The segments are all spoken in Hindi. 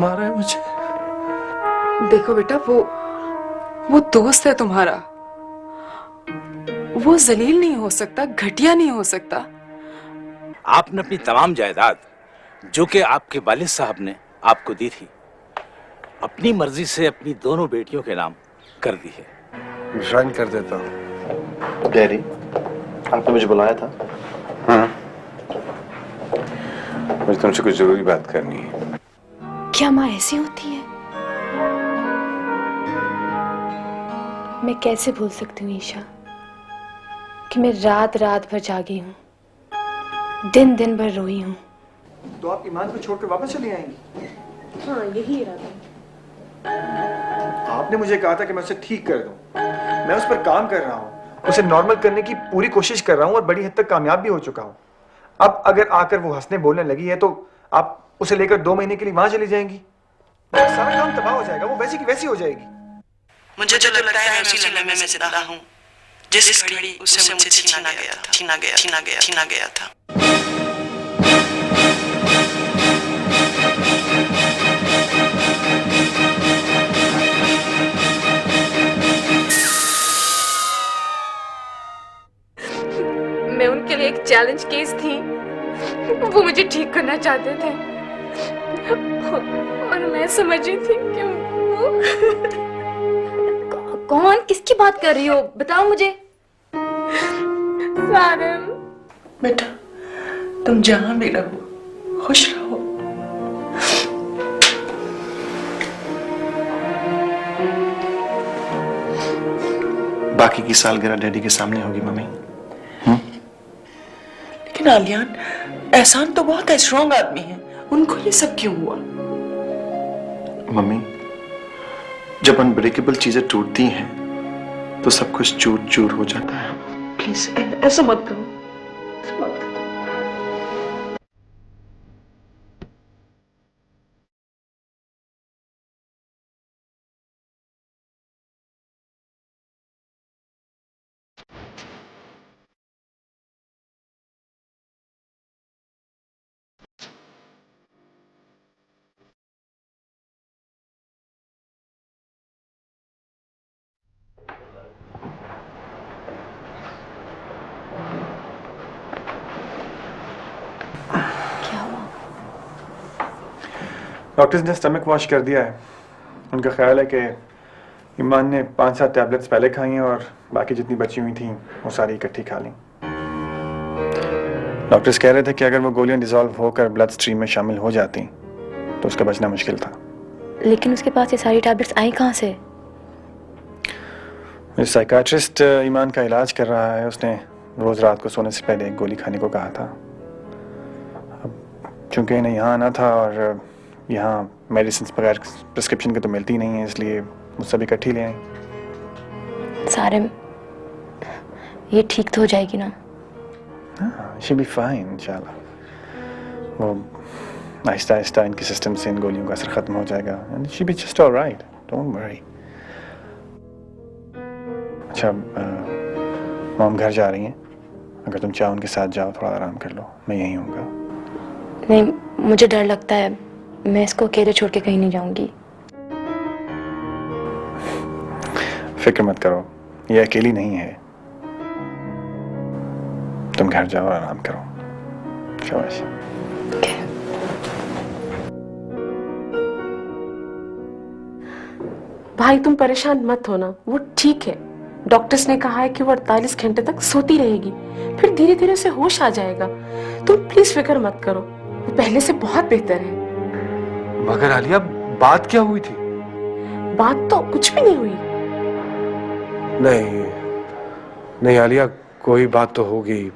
आ रहा है मुझे। देखो बेटा, वो दोस्त है तुम्हारा। वो जलील नहीं हो सकता, घटिया नहीं हो सकता। आपने अपनी तमाम जायदाद जो कि आपके वालिद साहब ने आपको दी थी, अपनी मर्जी से अपनी दोनों बेटियों के नाम कर दी है। साइन कर देता हूँ। डैडी, आपने मुझे बुलाया था? हाँ, मुझे तुमसे कुछ जरूरी बात करनी है। क्या माँ ऐसी होती है? मैं कैसे भूल सकती हूँ ईशा कि मैं रात रात भर जागी हूँ, दिन दिन भर रोई हूँ। तो आप ईमान को छोड़कर वापस चली आएंगी? हाँ, यही इरादा है। आपने मुझे कहा था कि मैं उसे ठीक कर दूं। मैं उस पर काम कर रहा हूँ, उसे नॉर्मल करने की पूरी कोशिश कर रहा हूँ और बड़ी हद तक कामयाब भी हो चुका हूँ। अब अगर आकर वो हंसने बोलने लगी है तो आप उसे लेकर 2 महीने के लिए वहां चली जाएंगी? सारा काम तबाह हो जाएगा, वो वैसी की वैसी हो जाएगी। मुझे जो लगता है मैं उसी लम्हे में जिंदा हूँ जिस घड़ी उसे मुझसे छीना गया था। मैं उनके लिए एक चैलेंज केस थी। वो मुझे ठीक करना चाहते थे और मैं समझ रही थी कि वो कौन, किसकी बात कर रही हो? बताओ मुझे। सारम बेटा, तुम जहां भी रहो खुश रहो। बाकी की सालगिरह डैडी के सामने होगी मम्मी। लेकिन आलियान, एहसान तो बहुत स्ट्रॉन्ग आदमी है, उनको ये सब क्यों हुआ? मम्मी, जब अनब्रेकेबल चीजें टूटती हैं तो सब कुछ चूर चूर हो जाता है। प्लीज ऐसा मत करो। डॉक्टर्स ने स्टमक वॉश कर दिया है। उनका ख्याल है कि ईमान ने 5-7 टैबलेट्स पहले खाई हैं और बाकी जितनी बची हुई थी वो सारी इकट्ठी खा ली। डॉक्टर्स कह रहे थे कि अगर वो गोलियां डिसॉल्व होकर ब्लड स्ट्रीम में शामिल हो जाती तो उसका बचना मुश्किल था। लेकिन उसके पास ये सारी टैबलेट्स आई कहाँ से? साइकाट्रिस्ट ईमान का इलाज कर रहा है। उसने रोज रात को सोने से पहले एक गोली खाने को कहा था। अब चूंकि इन्हें यहाँ आना था और यहाँ मेडिसिन बगैर प्रिस्क्रिप्शन के तो मिलती नहीं है, इसलिए वो सब इकट्ठी ले आई। सारिम, ये ठीक तो हो जाएगी ना? शी बी फाइन इंशाल्लाह। वो आहिस्ता आहिस्ता इनके सिस्टम से इन गोलियों का असर खत्म हो जाएगा and she be just alright, don't worry. अच्छा, मॉम घर जा रही हैं। अगर तुम चाहो उनके साथ जाओ, थोड़ा आराम कर लो, मैं यहीं हूँगा। नहीं, मुझे डर लगता है, मैं इसको अकेले छोड़ के कहीं नहीं जाऊंगी। फिक्र मत करो, ये अकेली नहीं है। तुम घर जाओ और आराम करो। शाबाश। भाई, तुम परेशान मत होना, वो ठीक है। डॉक्टर्स ने कहा है कि वो 48 घंटे तक सोती रहेगी, फिर धीरे धीरे उसे होश आ जाएगा। तुम प्लीज फिक्र मत करो, वो पहले से बहुत बेहतर है। मगर आलिया, बात क्या हुई थी? बात तो कुछ भी नहीं हुई। नहीं नहीं आलिया, कोई बात तो होगी।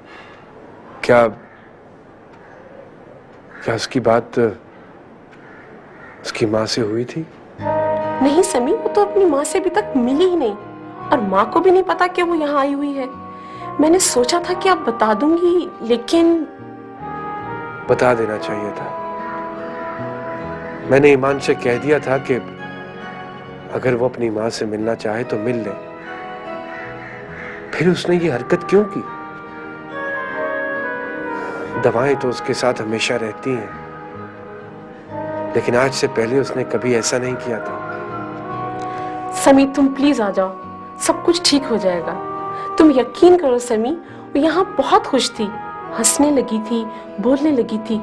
क्या उसकी बात उसकी माँ से हुई थी? नहीं समी, वो तो अपनी माँ से अभी तक मिली ही नहीं और माँ को भी नहीं पता कि वो यहाँ आई हुई है। मैंने सोचा था कि आप बता दूंगी, लेकिन बता देना चाहिए था। मैंने ईमान से कह दिया था कि अगर वो अपनी माँ से मिलना चाहे तो मिल ले। फिर उसने ये हरकत क्यों की? दवाएं तो उसके साथ हमेशा रहती हैं। लेकिन आज से पहले उसने कभी ऐसा नहीं किया था। समी तुम प्लीज आ जाओ, सब कुछ ठीक हो जाएगा। तुम यकीन करो समी, वो यहाँ बहुत खुश थी, हंसने लगी थी, बोलने लगी थी।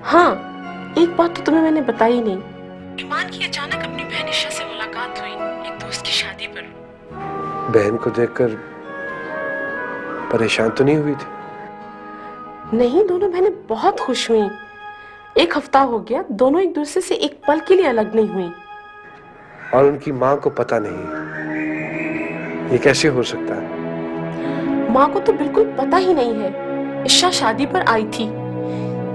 हाँ, एक बात तो तुम्हें मैंने बताई नहीं, ईमान की अचानक अपनी बहन ईशा से मुलाकात हुई एक दोस्त की शादी पर। बहन को देखकर परेशान तो नहीं हुई थी? नहीं, दोनों बहनें बहुत खुश हुई। एक हफ्ता हो गया दोनों एक दूसरे से एक पल के लिए अलग नहीं हुई। और उनकी माँ को पता नहीं? ये कैसे हो सकता है? माँ को तो बिल्कुल पता ही नहीं है। ईशा शादी पर आई थी।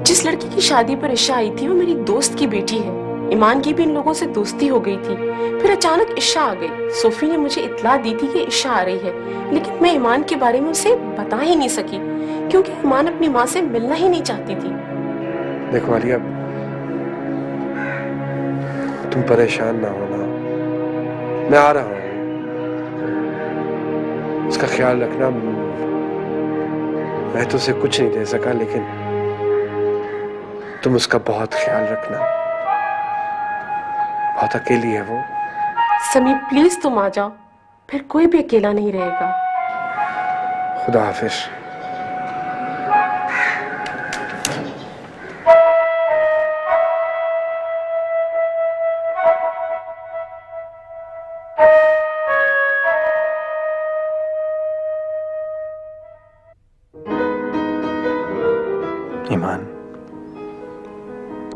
जिस लड़की की शादी पर ईशा आई थी वो मेरी दोस्त की बेटी है। ईमान की भी इन लोगों से दोस्ती हो गई थी। फिर अचानक ईशा आ गई। सोफी ने मुझे इत्तला दी थी कि ईशा आ रही है, लेकिन मैं ईमान के बारे में उसे बता ही नहीं सकी, क्योंकि ईमान अपनी माँ से मिलना ही नहीं चाहती थी। देखो आलिया, तुम परेशान ना होना, मैं आ रहा हूँ। उसका ख्याल रखना। मैं तो उसे कुछ नहीं दे सका, लेकिन तुम उसका बहुत ख्याल रखना। बहुत अकेली है वो। समी प्लीज तुम आ जाओ, फिर कोई भी अकेला नहीं रहेगा। खुदा हाफिज। ईमान,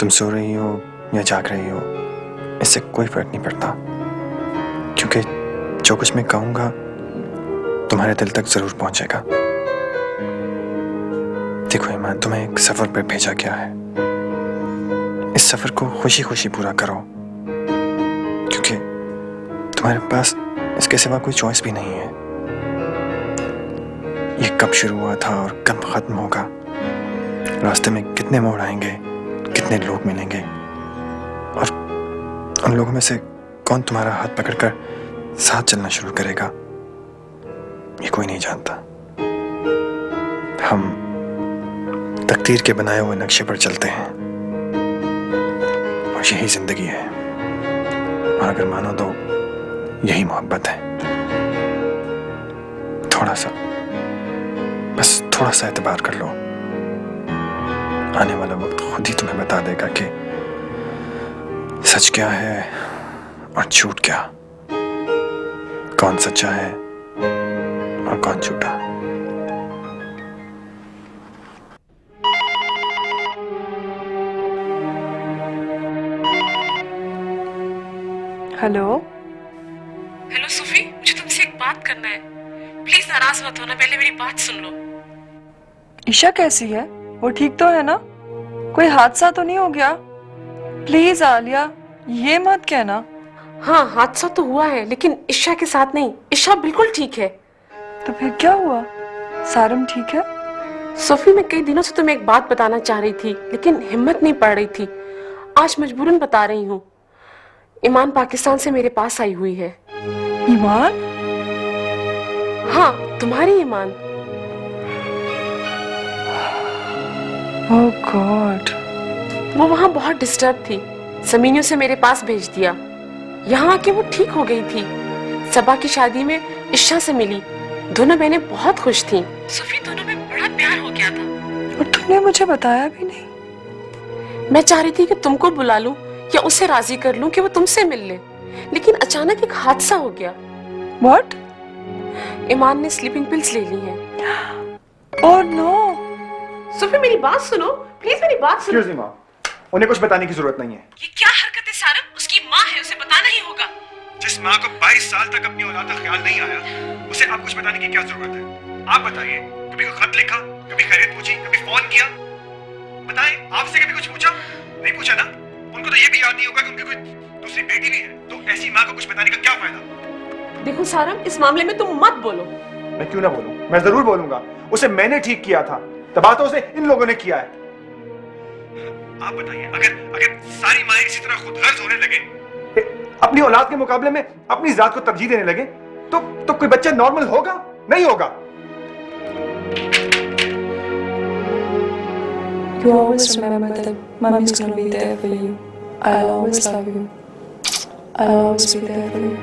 तुम सो रही हो या जाग रही हो, इससे कोई फर्क नहीं पड़ता, क्योंकि जो कुछ मैं कहूंगा तुम्हारे दिल तक जरूर पहुंचेगा। देखो ईमान, तुम्हें एक सफर पर भेजा गया है। इस सफर को खुशी खुशी पूरा करो, क्योंकि तुम्हारे पास इसके सिवा कोई चॉइस भी नहीं है। ये कब शुरू हुआ था और कब खत्म होगा, रास्ते में कितने मोड़ आएंगे, कितने लोग मिलेंगे, और उन लोगों में से कौन तुम्हारा हाथ पकड़कर साथ चलना शुरू करेगा, ये कोई नहीं जानता। हम तकदीर के बनाए हुए नक्शे पर चलते हैं, और यही जिंदगी है। और अगर मानो तो यही मोहब्बत है। थोड़ा सा, बस थोड़ा सा एतबार कर लो। आने वाला वक्त खुद ही तुम्हें बता देगा कि सच क्या है और झूठ क्या, कौन सच्चा है और कौन झूठा। हेलो। हेलो सोफी, मुझे तुमसे एक बात करना है। प्लीज नाराज मत होना, पहले मेरी बात सुन लो। ईशा कैसी है? वो ठीक तो है ना? कोई हादसा तो नहीं हो गया? प्लीज आलिया, ये मत कहना। हाँ, हादसा तो हुआ है, लेकिन ईशा के साथ नहीं। ईशा बिल्कुल ठीक है। तो फिर क्या हुआ? सारम ठीक है? सोफी, मैं कई दिनों से तुम्हें एक बात बताना चाह रही थी, लेकिन हिम्मत नहीं पड़ रही थी। आज मजबूरन बता रही हूँ। ईमान पाकिस्तान से मेरे पास आई हुई है। ईमान? हाँ, तुम्हारी ईमान। ओह गॉड। वो वहाँ बहुत डिस्टर्ब थी, समी ने उसे मेरे पास भेज दिया। यहाँ आके वो ठीक हो गई थी। सबा की शादी में ईशा से मिली। दोनों बहनें बहुत खुश थीं। सोफी, दोनों में बड़ा प्यार हो गया था। और तुमने मुझे बताया भी नहीं। मैं चाह रही थी कि तुमको बुला लूं या उसे राजी कर लूं कि वो तुमसे मिल ले, लेकिन अचानक एक हादसा हो गया। What? ईमान ने स्लीपिंग पिल्स ले ली हैं। Oh no! सोफी, मेरी बात सुनो, प्लीज मेरी बात सुनो। Excuse me, माँ, उन्हें कुछ बताने की जरूरत नहीं है। ये क्या हरकत है सारम? उसकी माँ है, उसे बताना ही होगा। जिस माँ को 22 साल तक अपनी औलाद का ख्याल नहीं आया, उसे आप कुछ बताने की क्या जरूरत है? आप बताइए, कभी कोई खत लिखा, कभी खैरियत पूछी, कभी फोन किया? बताएं, आपसे कभी कुछ पूछा? नहीं पूछा ना? उनको तो ये भी याद नहीं होगा कि उनकी कोई दूसरी बेटी भी है। तो ऐसी माँ को कुछ बताने का क्या फायदा? देखो सारम, इस मामले में तुम मत बोलो। मैं क्यों ना बोलूं? मैं जरूर बोलूंगा। उसे मैंने ठीक किया था, तबाह तो उसे इन लोगों ने किया है। आप बताइए, अगर सारी माएं इसी तरह खुदगर्ज होने लगे, अपनी औलाद के मुकाबले में अपनी जात को तरजीह देने लगे, तो कोई बच्चा नॉर्मल होगा? नहीं होगा। You always remember that mommy's gonna be there for you. I'll always love you. I'll always be there for you.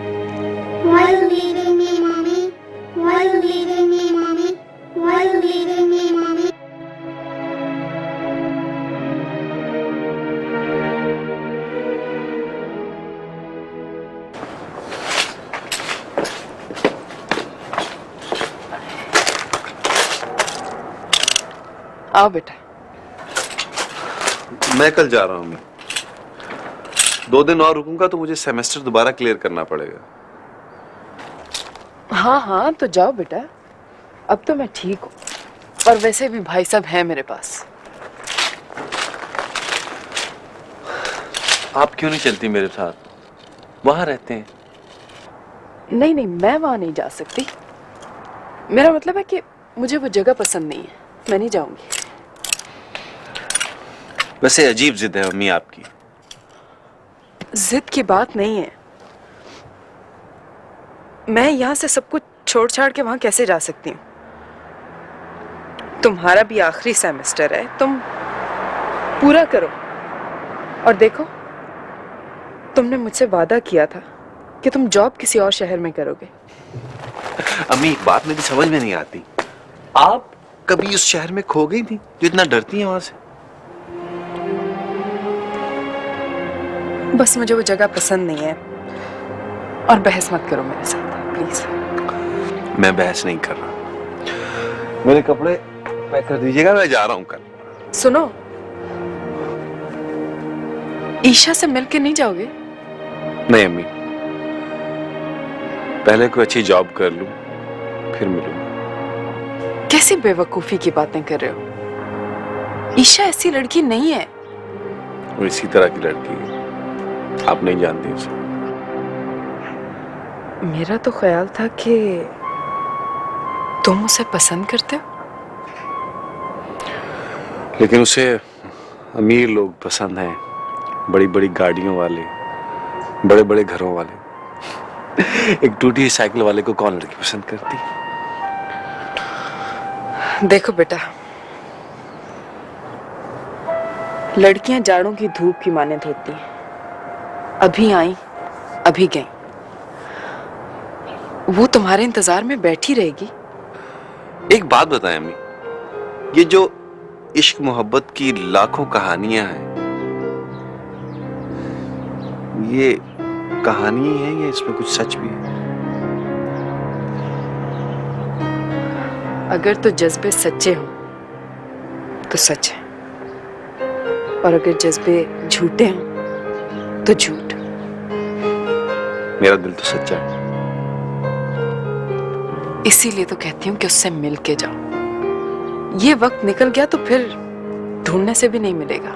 Why you leaving me, mommy? Why you leaving me, mommy? Why you leaving me, mommy? आओ बेटा। मैं कल जा रहा हूँ। मैं 2 दिन और रुकूंगा तो मुझे सेमेस्टर दोबारा क्लियर करना पड़ेगा। हाँ हाँ तो जाओ बेटा, अब तो मैं ठीक हूँ, और वैसे भी भाई साहब हैं मेरे पास। आप क्यों नहीं चलती मेरे साथ? वहां रहते हैं। नहीं नहीं, मैं वहां नहीं जा सकती। मेरा मतलब है कि मुझे वो जगह पसंद नहीं है, मैं नहीं जाऊंगी। वैसे अजीब जिद है अम्मी आपकी। जिद की बात नहीं है, मैं यहाँ से सब कुछ छोड़ छाड़ के वहां कैसे जा सकती हूँ? तुम्हारा भी आखिरी सेमेस्टर है, तुम पूरा करो। और देखो, तुमने मुझसे वादा किया था कि तुम जॉब किसी और शहर में करोगे। अम्मी एक बात मेरी समझ में नहीं आती, आप कभी उस शहर में खो गई थी जो इतना डरती हैं वहां से? बस मुझे वो जगह पसंद नहीं है, और बहस मत करो मेरे साथ प्लीज। मैं बहस नहीं कर रहा। मेरे कपड़े पैक कर दीजिएगा, मैं जा रहा हूँ कल। सुनो, ईशा से मिलके नहीं जाओगे? नहीं अम्मी, पहले कोई अच्छी जॉब कर लूं, फिर मिलूंगा। कैसी बेवकूफी की बातें कर रहे हो? ईशा ऐसी लड़की नहीं है। वो इसी तरह की लड़की है, आप नहीं जानती उसे। मेरा तो ख्याल था कि तुम उसे पसंद करते हो। लेकिन उसे अमीर लोग पसंद हैं, बड़ी बड़ी गाड़ियों वाले, बड़े बड़े घरों वाले। एक टूटी हुई साइकिल वाले को कौन लड़की पसंद करती? देखो बेटा, लड़कियां जाड़ों की धूप की मानद होती हैं, अभी आई अभी गई। वो तुम्हारे इंतजार में बैठी रहेगी। एक बात बताएं अम्मी, ये जो इश्क मोहब्बत की लाखों कहानियां हैं, ये कहानी है या इसमें कुछ सच भी है? अगर तो जज्बे सच्चे हों तो सच है, और अगर जज्बे झूठे हों तो झूठ। मेरा दिल तो सच्चा है। इसीलिए तो कहती हूँ कि उससे मिल के जाओ। ये वक्त निकल गया तो फिर ढूंढने से भी नहीं मिलेगा।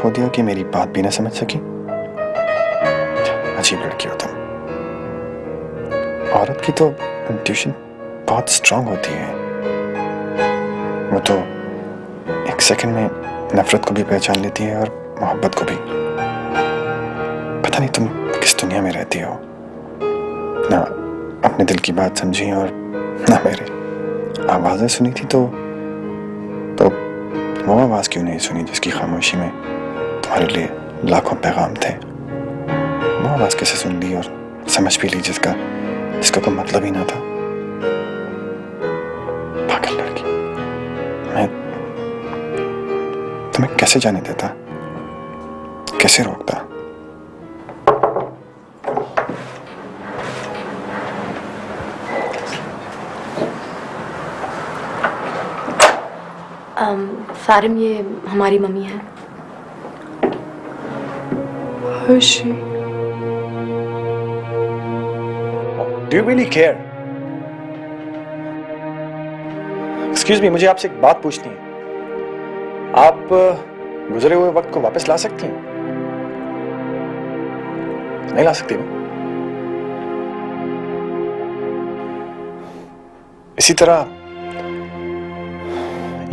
खो दिया कि मेरी बात भी ना समझ सकी। अजीब लड़की हो तुम। औरत की तो इंट्यूशन बहुत स्ट्रांग होती है। वो तो एक सेकंड में नफरत को भी पहचान लेती है और मोहब्बत को भी। पता नहीं तुम किस दुनिया में रहती हो, ना अपने दिल की बात समझी और ना मेरे। आवाजें सुनी थी तो वो आवाज क्यों नहीं सुनी जिसकी खामोशी में तुम्हारे लिए लाखों पैगाम थे? वो आवाज कैसे सुन ली और समझ भी ली जिसका कोई मतलब ही ना था? पागल लड़की। मैं तुम्हें कैसे जाने देता, कैसे रोकता? सारिम, ये हमारी मम्मी है। खुशी। Do you really care? Excuse me, मुझे आपसे एक बात पूछनी है। आप गुजरे हुए वक्त को वापस ला सकती हैं? नहीं ला सकती ना? इसी तरह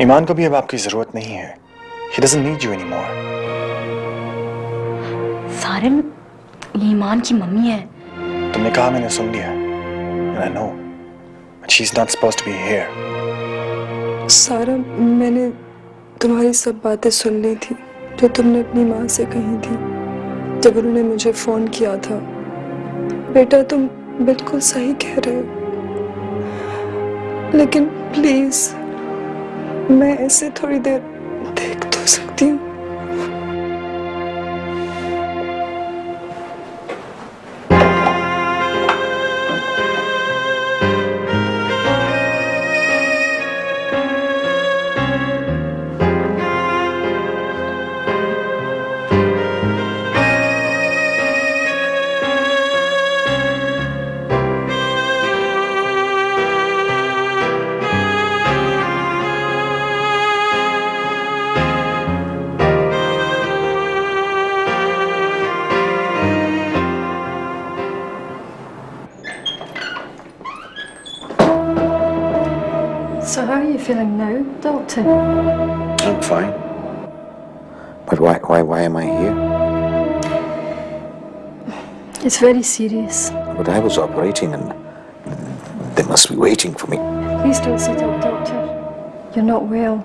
ईमान को भी अब आपकी जरूरत नहीं है। He doesn't need you anymore. Sarim, ये ईमान की मम्मी है। तुमने कहा, मैंने सुन लिया। And I know, but she's not supposed to be here. सारा, मैंने तुम्हारी सब बातें सुन ली थी जो तुमने अपनी माँ से कही थी जब उन्होंने मुझे फोन किया था। बेटा, तुम बिल्कुल सही कह रहे हो, लेकिन प्लीज मैं ऐसे थोड़ी देर देख तो सकती हूँ? So how are you feeling now, Doctor? I'm fine. But why am I here? It's very serious. But I was operating and they must be waiting for me. Please don't sit up, Doctor. You're not well.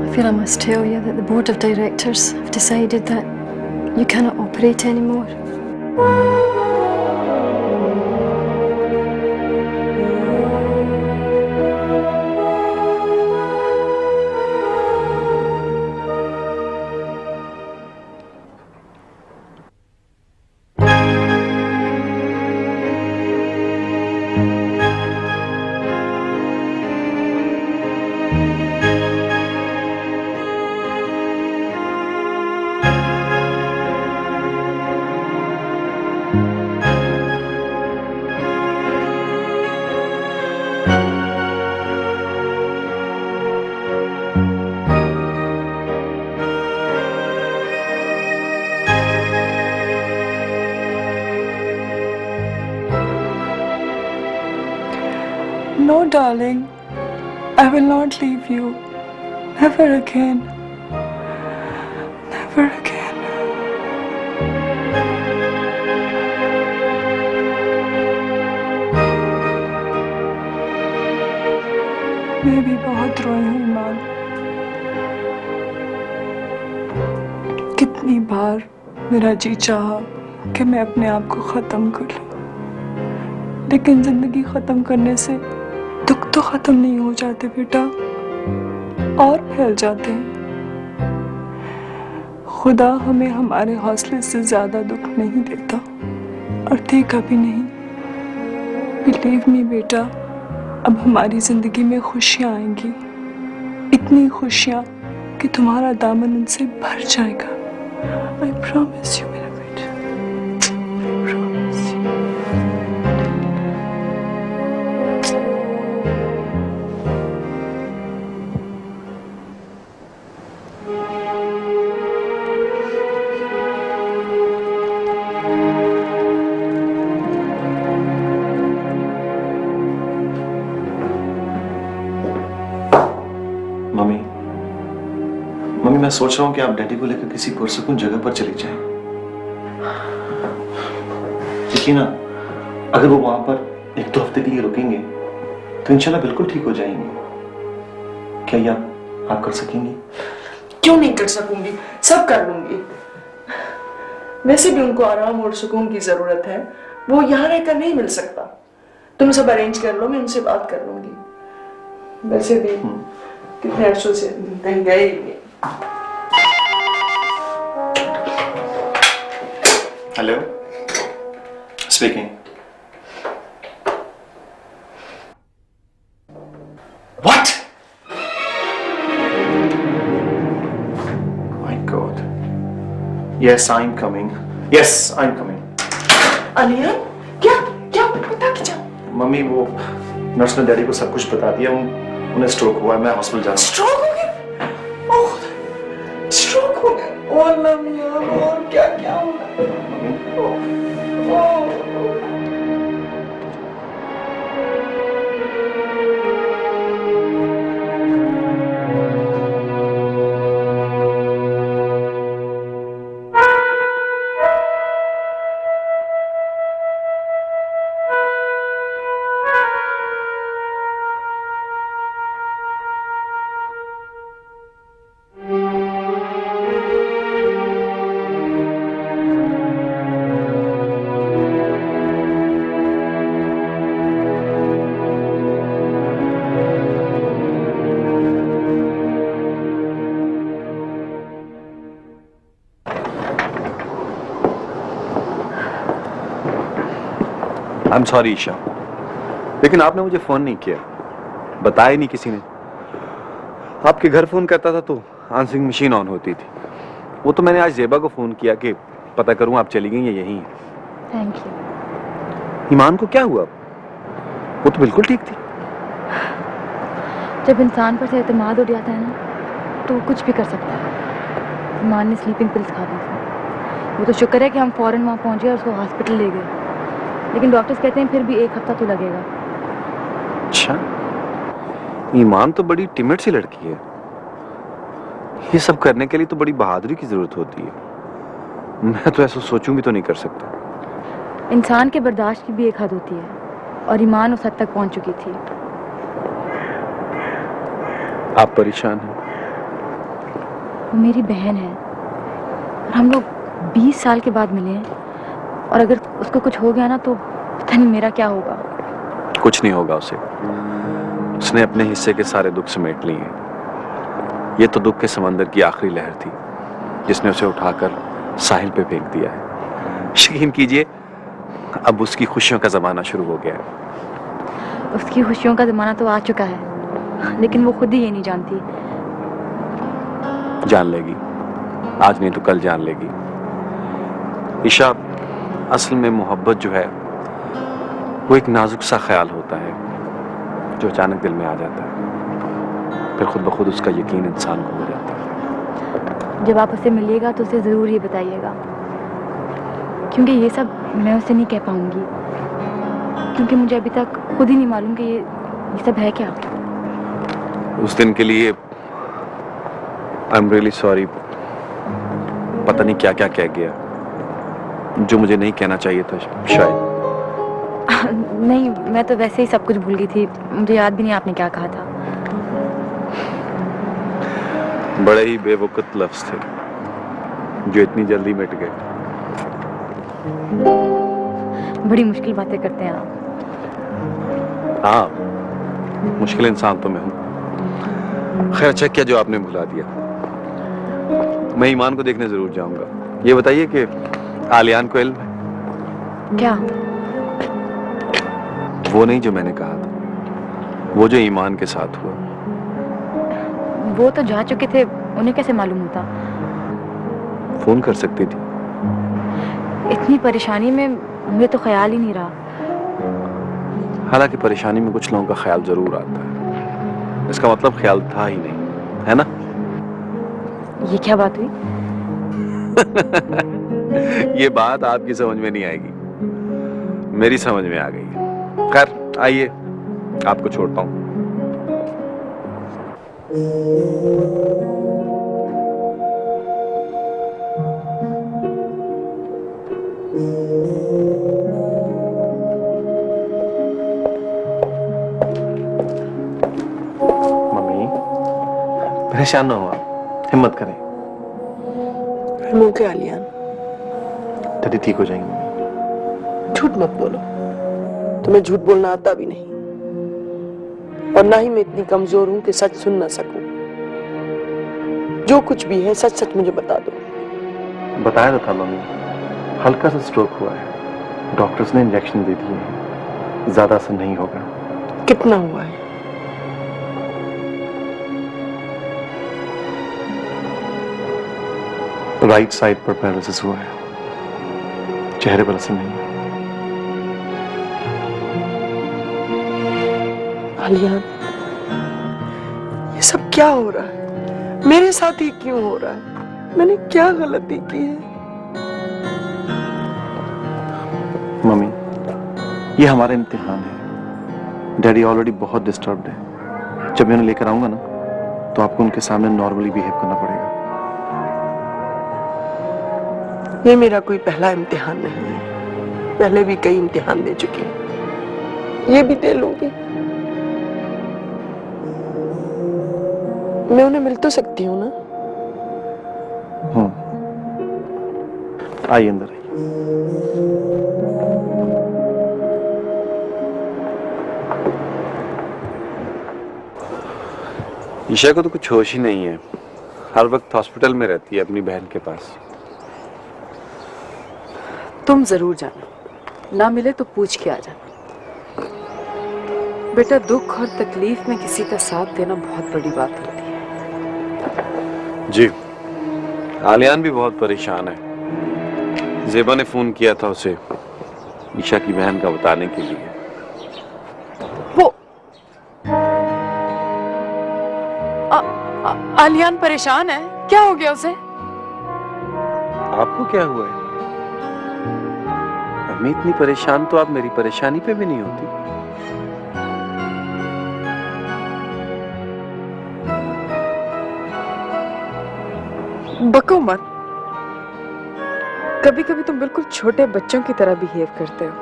I feel I must tell you that the board of directors have decided that you cannot operate anymore. No, darling. I will not leave you. Never again. Never again. मैं भी बहुत रोई हूँ ईमान। कितनी बार मेरा जी चाहा कि मैं अपने आप को खत्म कर लूं, लेकिन जिंदगी खत्म करने से दुख तो खत्म नहीं हो जाते बेटा, और फैल जाते हैं। खुदा हमें हमारे हौसले से ज्यादा दुख नहीं देता और देगा भी नहीं। बिलीव मी बेटा, अब हमारी जिंदगी में खुशियां आएंगी, इतनी खुशियां कि तुम्हारा दामन उनसे भर जाएगा। I promise you मेरा बेटा, I promise you। मैं सोच रहा हूँ कि आप डैडी को लेकर किसी पुरसुकून जगह पर चले जाएं। देखिए ना, अगर वो वहां पर 1-2 हफ्ते के लिए रुकेंगे तो इंशाल्लाह बिल्कुल ठीक हो जाएंगे। क्या ये आप कर सकेंगी? क्यों नहीं कर सकूंगी, सब कर लूंगी। वैसे भी उनको आराम और सुकून की जरूरत है, वो यहाँ रहकर नहीं मिल सकता। तुम सब अरेंज कर लो, मैं उनसे बात कर लूंगी। वैसे भी कितने अर्सों से कहीं गए ही नहीं। Hello, speaking. What? My God. Yes, I'm coming. Yes, I'm coming. अलिया, क्या क्या बता के जाओ। मम्मी, वो नर्स ने डैडी को सब कुछ बता दिया। उन्हें स्ट्रोक हुआ है, मैं हॉस्पिटल जा रहा हूँ। स्ट्रोक हो गया? ओह, स्ट्रोक हो गया। और ना मियां, और क्या क्या होगा? आई एम सॉरी ईशा, लेकिन आपने मुझे फोन नहीं किया, बताया नहीं किसी ने। आपके घर फोन करता था तो आंसरिंग मशीन ऑन होती थी। वो तो मैंने आज जेबा को फोन किया कि पता करूं आप चली गई या यहीं हैं। Thank you. ईमान को क्या हुआ? वो तो बिल्कुल ठीक थी। जब इंसान पर से एतमाद उठ जाता है ना, तो वो कुछ भी कर सकता है। ईमान ने स्लीपिंग पिल्स खा ली थी। वो तो शुक्र है कि हम फौरन वहाँ पहुँचे और उसको हॉस्पिटल ले गए, लेकिन डॉक्टर्स कहते हैं फिर भी 1 हफ्ता तो लगेगा। अच्छा, ईमान तो बड़ी टिमिड सी लड़की है। ये सब करने के लिए तो बड़ी बहादुरी की जरूरत होती है। मैं तो ऐसा सोचूं भी तो नहीं कर सकता। इंसान के बर्दाश्त की भी एक हद होती है, और ईमान उस हद तक पहुंच चुकी थी। आप परेशान हैं? वो मेरी बहन है और हम लोग 20 साल के बाद मिले हैं, और अगर उसको कुछ हो गया ना तो पता नहीं मेरा क्या होगा। कुछ नहीं होगा उसे। उसने अपने हिस्से के सारे दुख समेट लिए हैं। ये तो दुख के समंदर की आखिरी लहर थी जिसने उसे उठाकर साहिल पे फेंक दिया है। यकीन कीजिए, अब उसकी खुशियों का जमाना शुरू हो गया है। उसकी खुशियों का जमाना तो आ चुका है, लेकिन वो खुद ही ये नहीं जानती। जान लेगी, आज नहीं तो कल जान लेगी। ईशा, असल में मोहब्बत जो है वो एक नाजुक सा ख्याल होता है जो अचानक दिल में आ जाता है, फिर खुद ब खुद उसका यकीन इंसान को हो जाता है। जब आप उससे मिलिएगा तो उसे ज़रूर ये बताइएगा, क्योंकि ये सब मैं उससे नहीं कह पाऊंगी, क्योंकि मुझे अभी तक खुद ही नहीं मालूम कि ये सब है क्या। उस दिन के लिए आई एम रियली सॉरी। पता नहीं क्या क्या कह गया जो मुझे नहीं कहना चाहिए था शायद। नहीं, मैं तो वैसे ही सब कुछ भूल गई थी। मुझे याद भी नहीं आपने क्या कहा था। बड़े ही बेवकूफ लफ्ज थे जो इतनी जल्दी मिट गए। बड़ी मुश्किल बातें करते हैं आप। हाँ, मुश्किल इंसान तो मैं हूँ। खैर, अच्छा किया जो आपने भुला दिया। मैं ईमान को देखने जरूर जाऊंगा। ये बताइए कि आलियान को इल्म है? क्या? वो नहीं जो मैंने कहा था, वो जो ईमान के साथ हुआ। वो तो जा चुके थे, उन्हें कैसे मालूम होता? फोन कर सकती थी। इतनी परेशानी में मुझे तो ख्याल ही नहीं रहा। हालांकि परेशानी में कुछ लोगों का ख्याल जरूर आता है, इसका मतलब ख्याल था ही नहीं, है ना? ये क्या बात हुई? ये बात आपकी समझ में नहीं आएगी, मेरी समझ में आ गई है। खैर, आइए आपको छोड़ता हूं। मम्मी परेशान ना हो, हिम्मत करें। मुंह के आलियान, डैडी ठीक हो जाएंगे मम्मी। झूठ मत बोलो, तुम्हें झूठ बोलना आता भी नहीं, और ना ही मैं इतनी कमजोर हूं कि सच सुन ना सकूं। जो कुछ भी है सच सच मुझे बता दो। बताया तो था मम्मी, हल्का सा स्ट्रोक हुआ है, डॉक्टर्स ने इंजेक्शन दे दिए हैं, ज्यादा असर नहीं होगा। कितना हुआ है? राइट साइड पर पैरालिसिस हुआ है, चेहरे पर असर नहीं है। आलियान, ये सब क्या हो रहा है? मेरे साथ ही क्यों हो रहा है? मैंने क्या गलती की है? मम्मी ये हमारा इम्तिहान है। डैडी ऑलरेडी बहुत डिस्टर्ब्ड है। जब मैं उन्हें लेकर आऊंगा ना, तो आपको उनके सामने नॉर्मली बिहेव करना पड़ेगा। ये मेरा कोई पहला इम्तिहान नहीं है, पहले भी कई इम्तिहान दे चुकी हूं, ये भी दे लूंगी। मैं उन्हें मिल तो सकती हूँ ना? आइए अंदर आइए। ईशा को तो कुछ होश ही नहीं है, हर वक्त हॉस्पिटल में रहती है अपनी बहन के पास। तुम जरूर जाना, ना मिले तो पूछ के आ जाना। बेटा, दुख और तकलीफ में किसी का साथ देना बहुत बड़ी बात होती है। जी, आलियान भी बहुत परेशान है। जेबा ने फोन किया था उसे ईशा की बहन का बताने के लिए। वो आलियान परेशान है, क्या हो गया उसे? आपको क्या हुआ है? अम्मी इतनी परेशान तो आप मेरी परेशानी पे भी नहीं होती। बको मत, कभी कभी तुम बिल्कुल छोटे बच्चों की तरह बिहेव करते हो।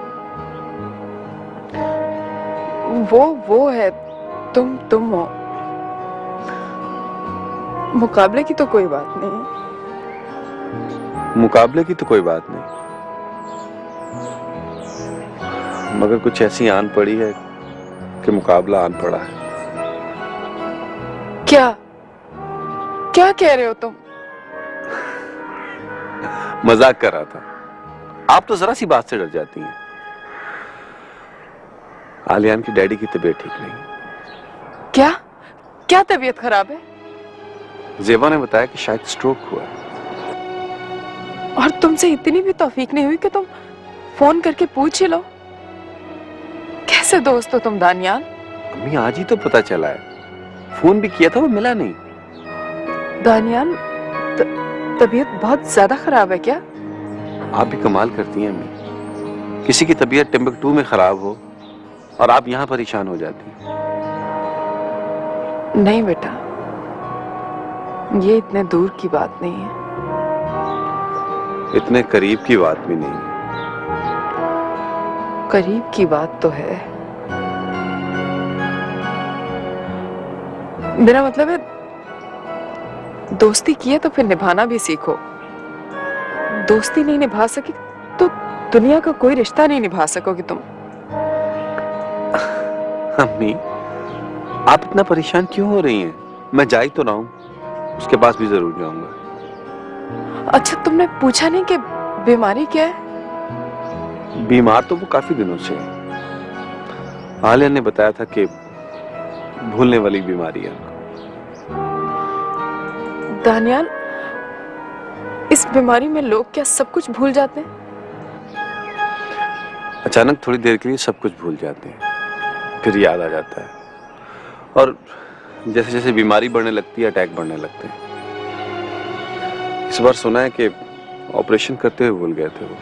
वो है, तुम हो। मुकाबले की तो कोई बात नहीं। मुकाबले की तो कोई बात नहीं, मगर कुछ ऐसी आन पड़ी है कि मुकाबला आन पड़ा है। क्या क्या कह रहे हो तुम? मजाक कर रहा था। आप तो जरा सी बात से डर जाती हैं। आलियान की डैडी की तबीयत ठीक नहीं। क्या क्या तबीयत खराब है? जेबा ने बताया कि शायद स्ट्रोक हुआ है। और तुमसे इतनी भी तौफीक नहीं हुई कि तुम फोन करके पूछ ही लो? कैसे दोस्त हो तुम दानियाल? अम्मी आज ही तो पता चला है, फोन भी किया था वो मिला नहीं। दानियाल, तबीयत बहुत ज्यादा खराब है क्या? आप भी कमाल करती हैं अम्मी, किसी की तबीयत टिम्बकटू में खराब हो और आप यहाँ परेशान हो जाती हैं। नहीं बेटा, ये इतने दूर की बात नहीं है। इतने करीब की बात भी नहीं है। करीब की बात तो है। मेरा मतलब है, दोस्ती की है तो फिर निभाना भी सीखो। दोस्ती नहीं निभा सके तो दुनिया का कोई रिश्ता नहीं निभा सकोगे तुम। अम्मी आप इतना परेशान क्यों हो रही हैं? मैं जा ही तो रहा हूँ, उसके पास भी जरूर जाऊंगा। अच्छा, तुमने पूछा नहीं कि बीमारी क्या है? बीमार तो वो काफी दिनों से है। आलिया ने बताया था कि भूलने वाली बीमारी है। दानियाल, इस बीमारी में लोग क्या सब कुछ भूल जाते हैं? अचानक थोड़ी देर के लिए सब कुछ भूल जाते हैं, फिर याद आ जाता है। और जैसे जैसे बीमारी बढ़ने लगती है, अटैक बढ़ने लगते हैं। इस बार सुना है कि ऑपरेशन करते हुए भूल गए थे वो।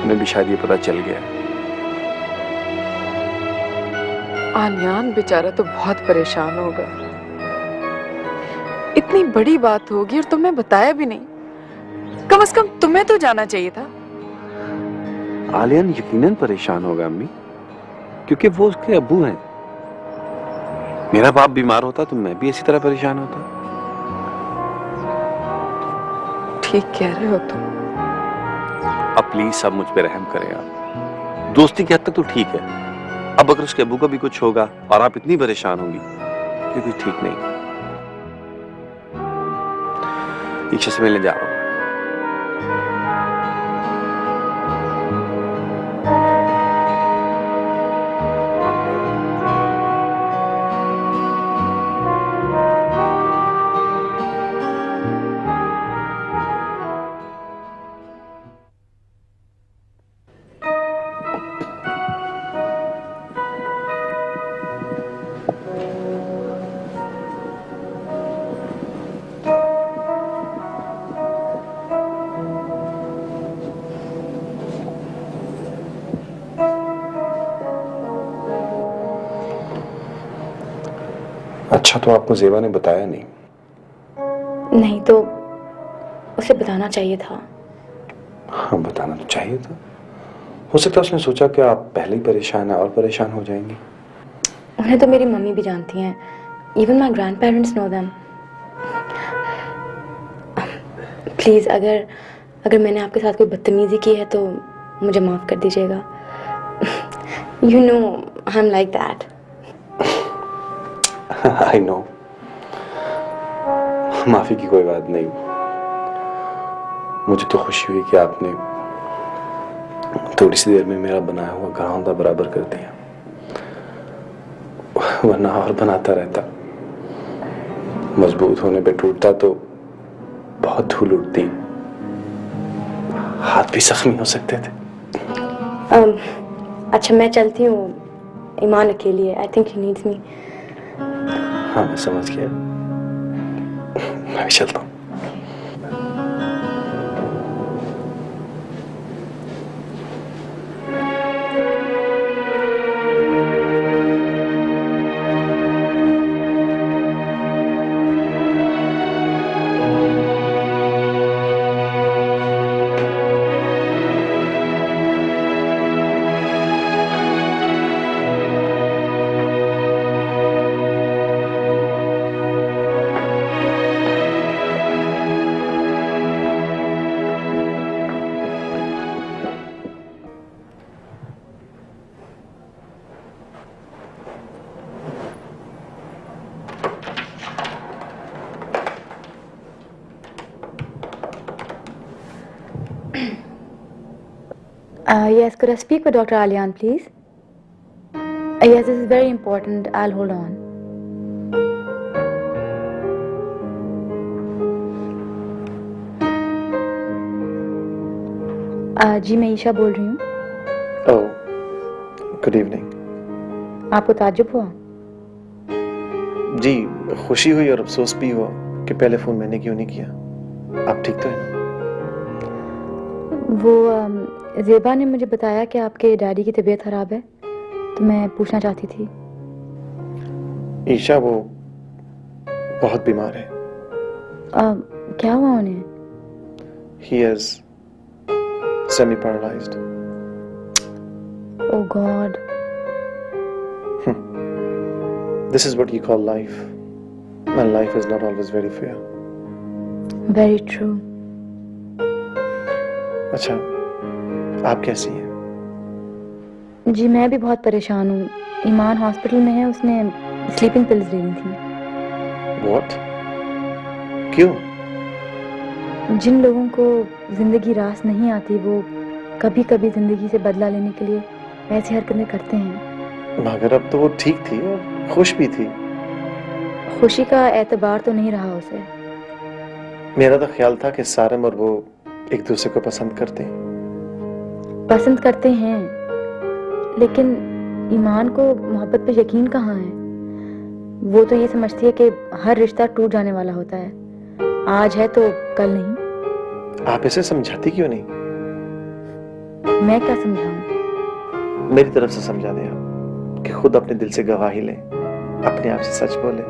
उन्हें भी शायद ये पता चल गया है। आलियान बेचारा तो बहुत परेशान होगा। इतनी बड़ी बात होगी और तुमने बताया भी नहीं। कम से कम तुम्हें तो जाना चाहिए था। आलियान यकीनन परेशान होगा अम्मी, क्योंकि वो उसके अब्बू हैं। मेरा बाप बीमार होता तो मैं भी इसी तरह परेशान होता। ठीक कह रहे हो तुम। अब प्लीज सब मुझ पे रहम करें आप। दोस्ती की हद तक तो ठीक है, अब अगर उसके अब्बू का भी कुछ होगा और आप इतनी परेशान होंगी, ये भी ठीक नहीं। ईशा से मिलने जा रहा हूं। अच्छा, तो आपको जेबा ने बताया नहीं? नहीं तो उसे बताना चाहिए था। हाँ, बताना तो चाहिए था। हो सकता है उसने सोचा कि आप पहले ही परेशान हैं और परेशान हो जाएंगी। उन्हें तो मेरी मम्मी भी जानती हैं। Even my grand parents know them. Please अगर मैंने आपके साथ कोई बदतमीजी की है तो मुझे माफ़ कर दीजिएगा। You know I am like that. I know, माफी की कोई बात नहीं। मुझे तो खुशी हुई कि आपने थोड़ी सी देर में मेरा बनाया हुआ घरौंदा बराबर कर दिया, वरना और बनाता रहता। मजबूत होने पे टूटता तो बहुत धूल उड़ती, हाथ भी जख्मी हो सकते थे। अच्छा, मैं चलती हूँ। ईमान अकेली है। आई थिंक ही नीड्स मी। हाँ, मैं समझ गया। मैं भी चलता हूँ। Yes, could I speak with Dr. Alian, please? Yes, this is very important. I'll hold on. जी, मैं ईशा बोल रही हूँ। ओह, गुड इवनिंग। आपको ताज्जुब हुआ? जी, खुशी हुई और अफसोस भी हुआ कि पहले फोन मैंने क्यों नहीं किया। आप ठीक तो हैं? वो ज़ेबा ने मुझे बताया कि आपके डैडी की तबीयत खराब है, तो मैं पूछना चाहती थी। ईशा वो बहुत बीमार है। क्या हुआ उन्हें? He is semi-paralyzed. Oh God. This is what you call life. And life is not always very fair. Very true. अच्छा, आप कैसी हैं? जी, मैं भी बहुत परेशान हूँ। ईमान हॉस्पिटल में है, उसने स्लीपिंग पिल्स लेनी थी। What? क्यों? जिन लोगों को जिंदगी रास नहीं आती, वो कभी कभी जिंदगी से बदला लेने के लिए ऐसी हरकतें करते हैं। मगर अब तो वो ठीक थी और खुश भी थी। खुशी का एतबार तो नहीं रहा उसे। मेरा तो ख्याल था कि सारम और वो एक दूसरे को पसंद करते हैं। पसंद करते हैं, लेकिन ईमान को मोहब्बत पे यकीन कहाँ है। वो तो ये समझती है कि हर रिश्ता टूट जाने वाला होता है, आज है तो कल नहीं। आप इसे समझाती क्यों नहीं? मैं क्या समझाऊं? मेरी तरफ से समझा दें आप कि खुद अपने दिल से गवाही लें, अपने आप से सच बोले,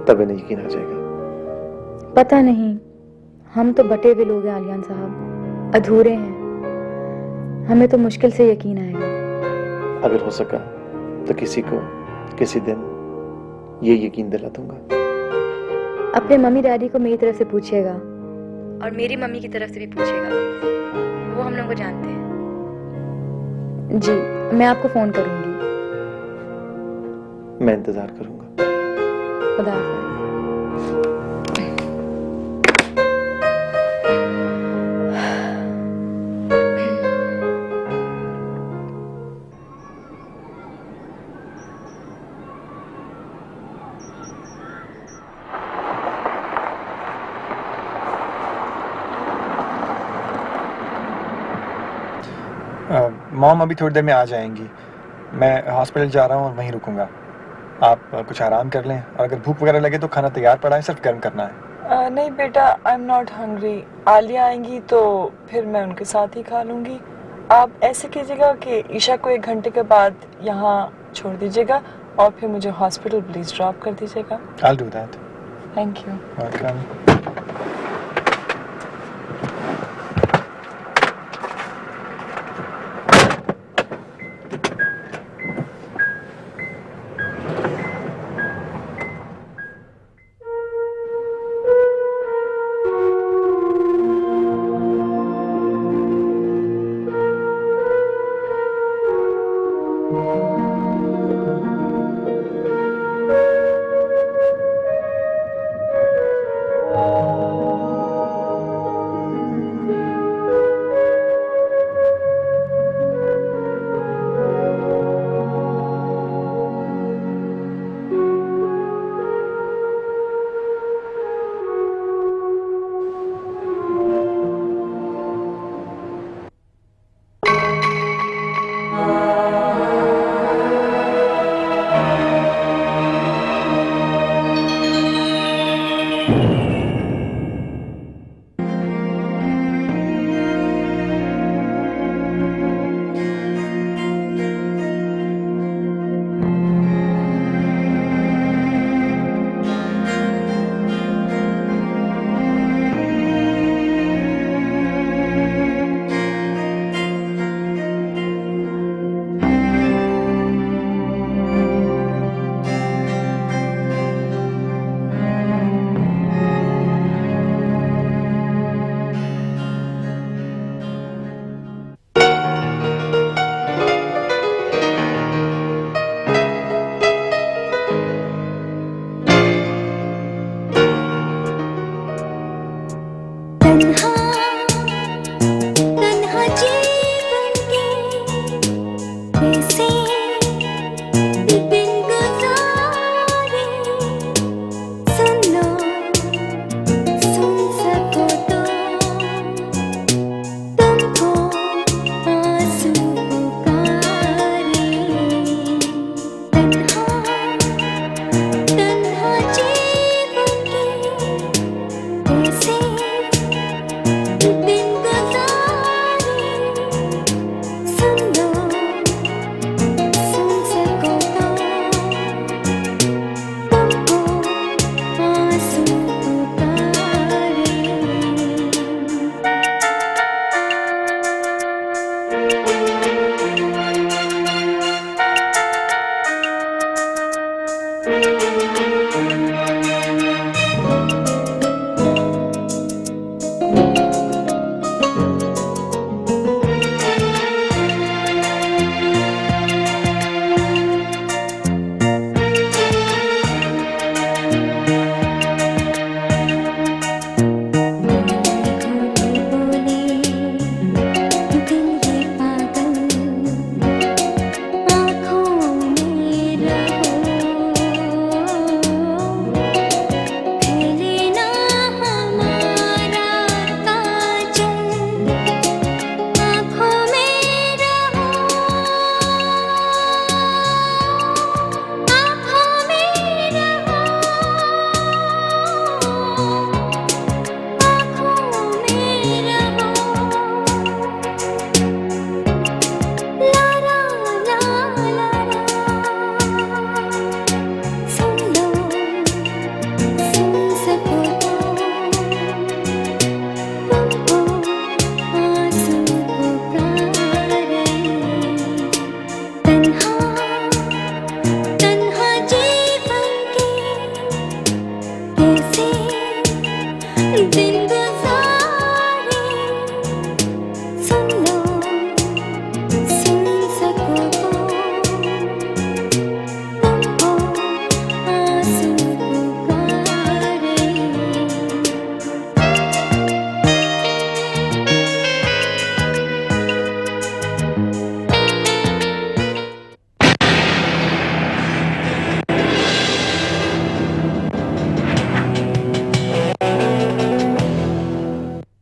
तब इन्हें यकीन आ जाएगा। पता नहीं, हम तो बटे हुए लोग हैं आलियान साहब, अधूरे हैं। हमें तो मुश्किल से यकीन आएगा। अगर हो सका तो किसी को किसी दिन ये यकीन दिला दूंगा। अपने मम्मी डैडी को मेरी तरफ से पूछिएगा और मेरी मम्मी की तरफ से भी पूछिएगा, वो हम लोग को जानते हैं। जी, मैं आपको फोन करूंगी। मैं इंतजार करूंगा। खुदा हाफिज़। मॉम अभी थोड़ी देर में आ जाएंगी। मैं हॉस्पिटल जा रहा हूँ और वहीं रुकूंगा। आप कुछ आराम कर लें और अगर भूख वगैरह लगे तो खाना तैयार पड़ा है, सिर्फ गर्म करना है। नहीं बेटा, I am not hungry. Alia आएंगी तो फिर मैं उनके साथ ही खा लूँगी। आप ऐसे कीजिएगा कि ईशा को 1 घंटे के बाद यहाँ छोड़ दीजिएगा और फिर मुझे हॉस्पिटल प्लीज़ ड्रॉप कर दीजिएगा। I'll do that. Thank you. Welcome.